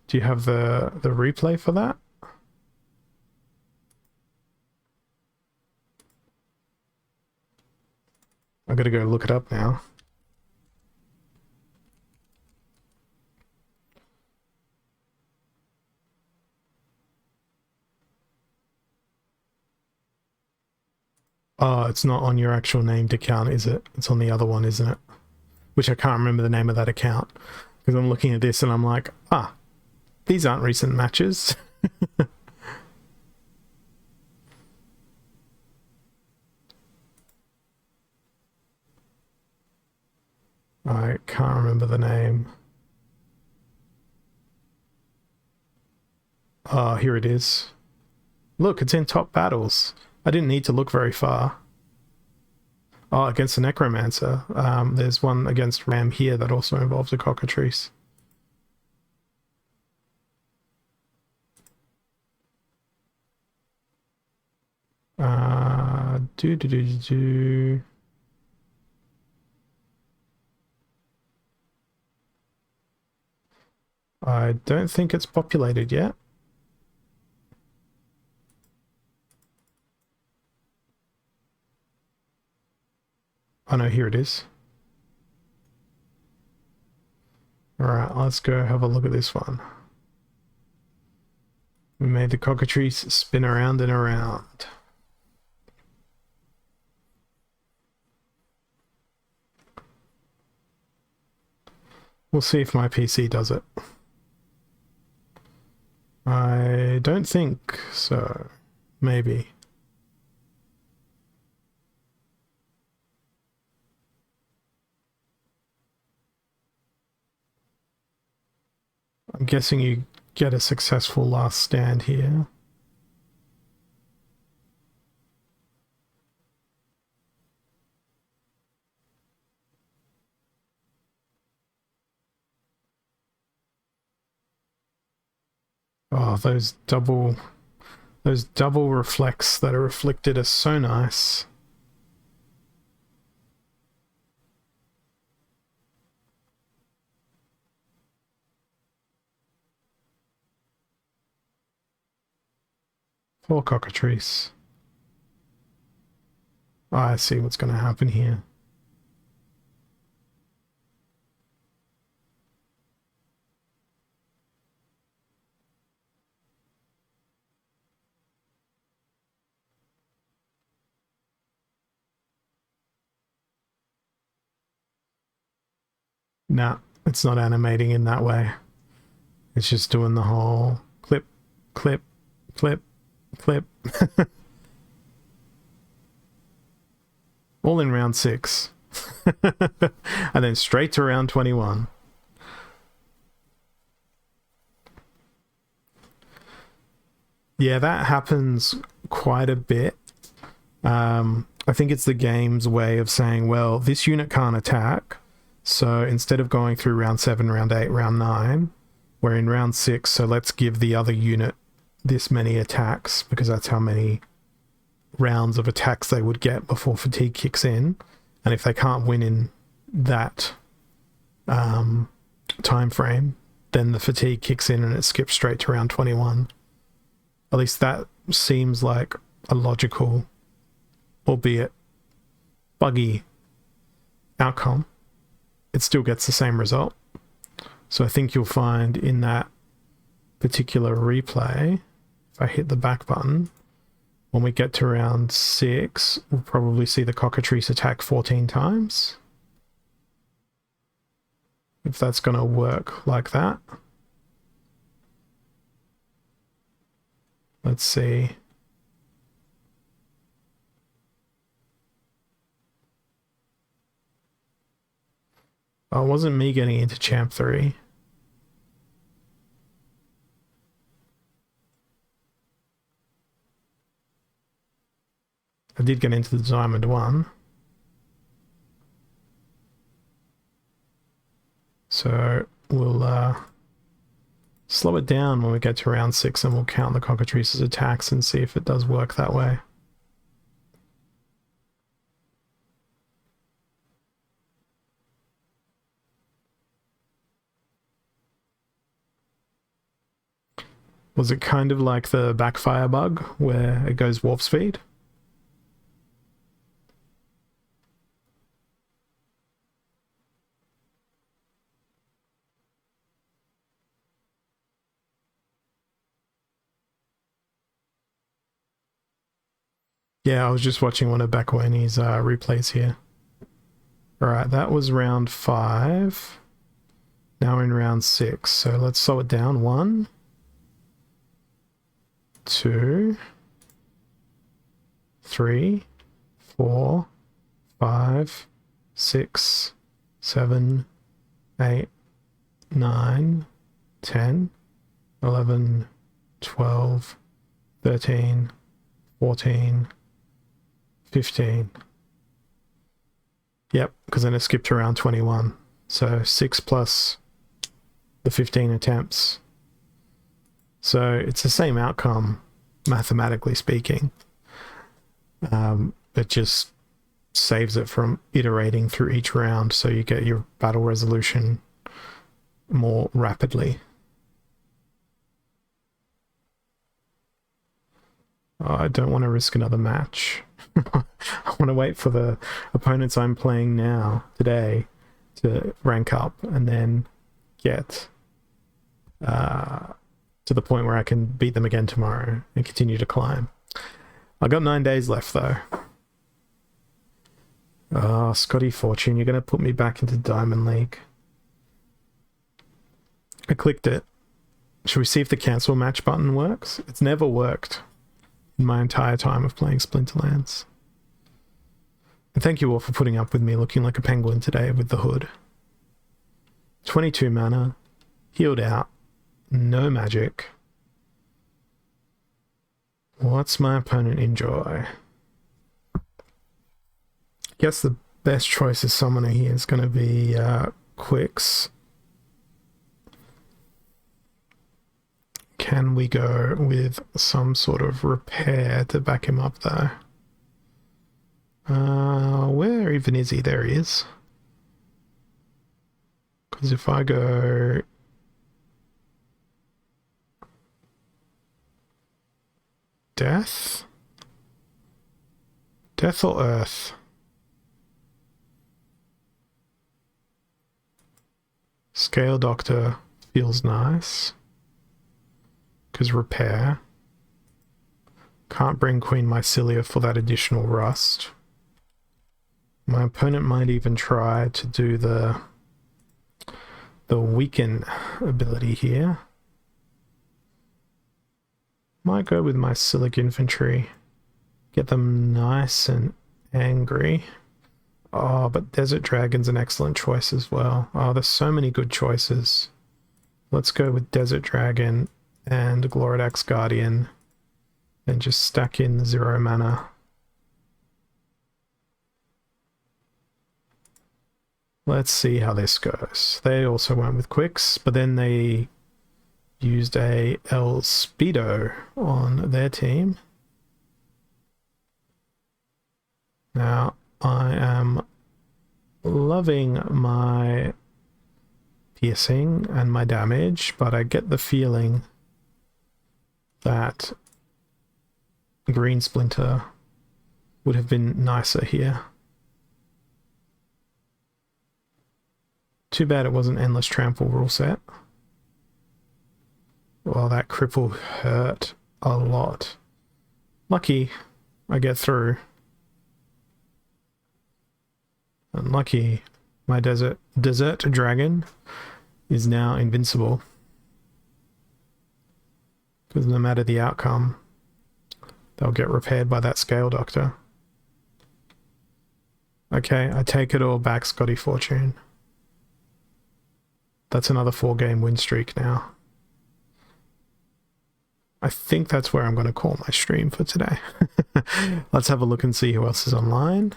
Do you have the replay for that? I gotta go look it up now. Oh, it's not on your actual named account, is it? It's on the other one, isn't it? Which I can't remember the name of that account. Because I'm looking at this and I'm like, ah, these aren't recent matches. I can't remember the name. Oh, here it is. Look, it's in top battles. I didn't need to look very far. Oh, against the Necromancer. There's one against Ram here that also involves a Cockatrice. I don't think it's populated yet. Oh no, here it is. Alright, let's go have a look at this one. We made the Cockatrice spin around and around. We'll see if my PC does it. I don't think so. Maybe. I'm guessing you get a successful last stand here. Oh, those double reflects that are reflected are so nice. Poor Cockatrice. I see what's going to happen here. Nah, it's not animating in that way. It's just doing the whole clip, clip, clip, clip. All in round 6. And then straight to round 21. Yeah, that happens quite a bit. I think it's the game's way of saying, well, this unit can't attack, so instead of going through round 7, round 8, round 9, we're in round 6, so let's give the other unit this many attacks, because that's how many rounds of attacks they would get before fatigue kicks in. And if they can't win in that time frame, then the fatigue kicks in and it skips straight to round 21. At least that seems like a logical, albeit buggy, outcome. It still gets the same result. So I think you'll find in that particular replay, if I hit the back button, when we get to round 6, we'll probably see the cockatrice attack 14 times. If that's going to work like that. Let's see. Oh, it wasn't me getting into Champ 3. I did get into the Diamond 1. So we'll slow it down when we get to round 6 and we'll count the cockatrice's attacks and see if it does work that way. Was it kind of like the backfire bug where it goes warp speed? Yeah, I was just watching one of Bakawani's replays here. Alright, that was round 5. Now we're in round 6, so let's slow it down. 1, 2, 3, 4, 5, 6, 7, 8, 9, 10, 11, 12, 13, 14, 15. Yep, because then it skipped around 21. So 6 plus the 15 attempts. So it's the same outcome, mathematically speaking. It just saves it from iterating through each round, so you get your battle resolution more rapidly. Oh, I don't want to risk another match. I want to wait for the opponents I'm playing now, today, to rank up and then get to the point where I can beat them again tomorrow and continue to climb. I've got 9 days left, though. Oh, Scotty Fortune, you're going to put me back into Diamond League. I clicked it. Should we see if the cancel match button works? It's never worked in my entire time of playing Splinterlands. And thank you all for putting up with me looking like a penguin today with the hood. 22 mana, healed out, no magic. What's my opponent enjoy? Guess the best choice as summoner here is going to be Quicks. Can we go with some sort of repair to back him up though? Where even is he? There he is. Because if I go death, Death or Earth? Scale Doctor feels nice. Because repair. Can't bring Queen Mycelia for that additional rust. My opponent might even try to do the weaken ability here. Might go with my Mycelic Infantry. Get them nice and angry. Oh, but Desert Dragon's an excellent choice as well. Oh, there's so many good choices. Let's go with Desert Dragon and Gloridax Guardian and just stack in the 0 mana. Let's see how this goes. They also went with Quicks, but then they used a El Speedo on their team. Now, I am loving my piercing and my damage, but I get the feeling that Green Splinter would have been nicer here. Too bad it wasn't Endless Trample rule set. Well, that cripple hurt a lot. Lucky I get through. Unlucky my Desert Dragon is now invincible. Because no matter the outcome, they'll get repaired by that Scale Doctor. Okay, I take it all back, Scotty Fortune. That's another 4-game win streak now. I think that's where I'm going to call my stream for today. Let's have a look and see who else is online.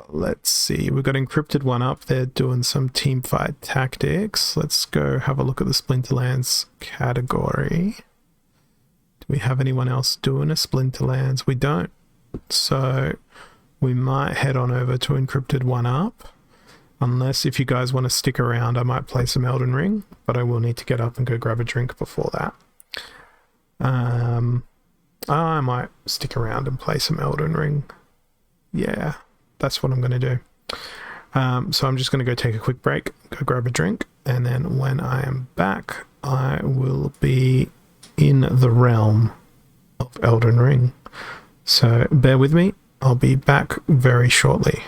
Let's see. We've got Encrypted One up. They're doing some teamfight tactics. Let's go have a look at the Splinterlands category. Do we have anyone else doing a Splinterlands? We don't. So we might head on over to Encrypted One up. Unless if you guys want to stick around, I might play some Elden Ring, but I will need to get up and go grab a drink before that. I might stick around and play some Elden Ring. Yeah, that's what I'm going to do. So I'm just going to go take a quick break, go grab a drink, and then when I am back, I will be in the realm of Elden Ring. So bear with me, I'll be back very shortly.